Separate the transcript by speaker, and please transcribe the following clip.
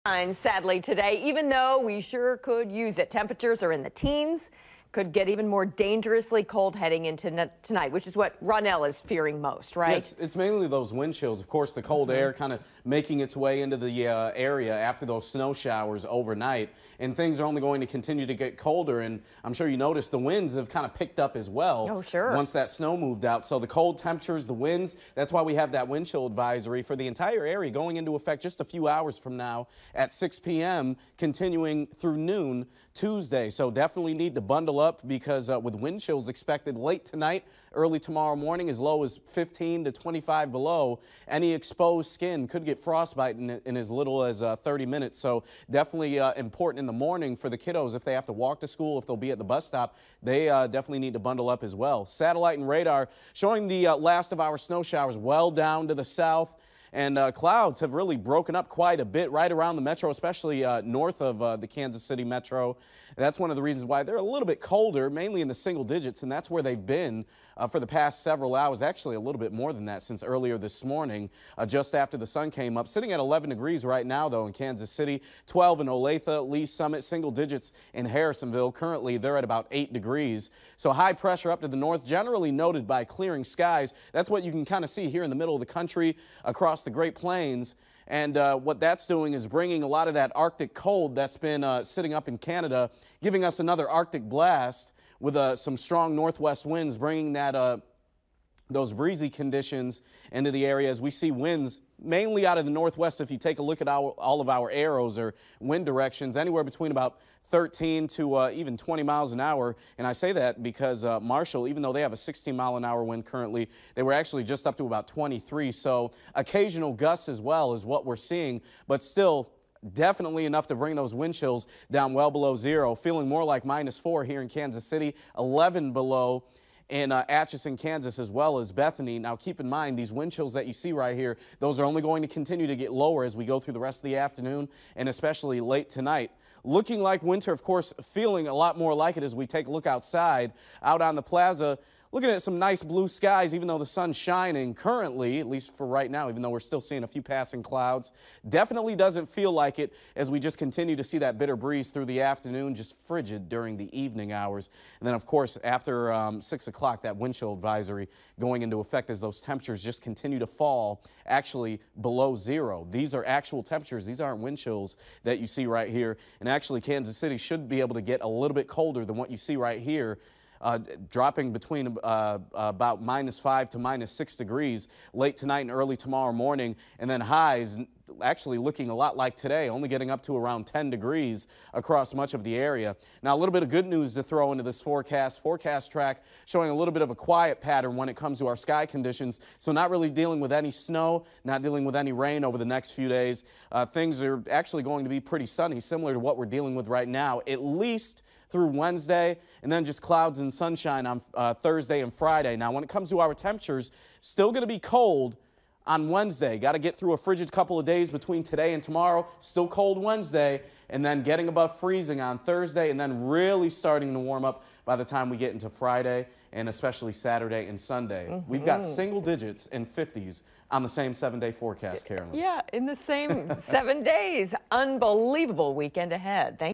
Speaker 1: Sadly today, even though we sure could use it. Temperatures are in the teens. Could get even more dangerously cold heading into tonight, which is what Ronelle is fearing most, right?
Speaker 2: Yeah, it's mainly those wind chills. Of course, the cold air kind of making its way into the area after those snow showers overnight. And things are only going to continue to get colder. And I'm sure you noticed the winds have kind of picked up as well.
Speaker 1: Oh, sure.
Speaker 2: Once that snow moved out. So the cold temperatures, the winds, that's why we have that wind chill advisory for the entire area going into effect just a few hours from now at 6 p.m., continuing through noon Tuesday. So definitely need to bundle up because with wind chills expected late tonight, early tomorrow morning, as low as 15 to 25 below, any exposed skin could get frostbite in as little as 30 minutes. So definitely important in the morning for the kiddos if they have to walk to school, if they'll be at the bus stop, they definitely need to bundle up as well. Satellite and radar showing the last of our snow showers well down to the south. And clouds have really broken up quite a bit right around the metro, especially north of the Kansas City metro. That's one of the reasons why they're a little bit colder, mainly in the single digits, and that's where they've been for the past several hours. Actually, a little bit more than that since earlier this morning, just after the sun came up. Sitting at 11 degrees right now, though, in Kansas City, 12 in Olathe, Lee Summit, single digits in Harrisonville. Currently, they're at about 8 degrees. So high pressure up to the north, generally noted by clearing skies. That's what you can kind of see here in the middle of the country across the Great Plains. And what that's doing is bringing a lot of that Arctic cold that's been sitting up in Canada, giving us another Arctic blast with some strong northwest winds, bringing that those breezy conditions into the area as we see winds mainly out of the northwest. If you take a look at all of our arrows or wind directions, anywhere between about 13 to even 20 miles an hour. And I say that because Marshall, even though they have a 16-mile-an-hour wind currently, they were actually just up to about 23. So occasional gusts as well is what we're seeing, but still definitely enough to bring those wind chills down well below zero. Feeling more like -4 here in Kansas City, 11 below in Atchison, Kansas, as well as Bethany. Now, keep in mind, these wind chills that you see right here, those are only going to continue to get lower as we go through the rest of the afternoon and especially late tonight. Looking like winter, of course, feeling a lot more like it as we take a look outside, out on the plaza. Looking at some nice blue skies, even though the sun's shining currently, at least for right now, even though we're still seeing a few passing clouds. Definitely doesn't feel like it as we just continue to see that bitter breeze through the afternoon, just frigid during the evening hours. And then, of course, after 6 o'clock, that wind chill advisory going into effect as those temperatures just continue to fall, actually below zero. These are actual temperatures. These aren't wind chills that you see right here. And actually, Kansas City should be able to get a little bit colder than what you see right here. Dropping between about -5 to -6 degrees late tonight and early tomorrow morning, and then highs actually looking a lot like today, only getting up to around 10 degrees across much of the area. Now, a little bit of good news to throw into this forecast track showing a little bit of a quiet pattern when it comes to our sky conditions. So not really dealing with any snow, not dealing with any rain over the next few days. Things are actually going to be pretty sunny, similar to what we're dealing with right now, at least through Wednesday, and then just clouds and sunshine on Thursday and Friday. Now, when it comes to our temperatures, still going to be cold on Wednesday. Got to get through a frigid couple of days between today and tomorrow. Still cold Wednesday, and then getting above freezing on Thursday, and then really starting to warm up by the time we get into Friday and especially Saturday and Sunday. We've got single digits and 50s on the same 7-day forecast, Carolyn.
Speaker 1: Yeah, in the same 7 days. Unbelievable weekend ahead. Thank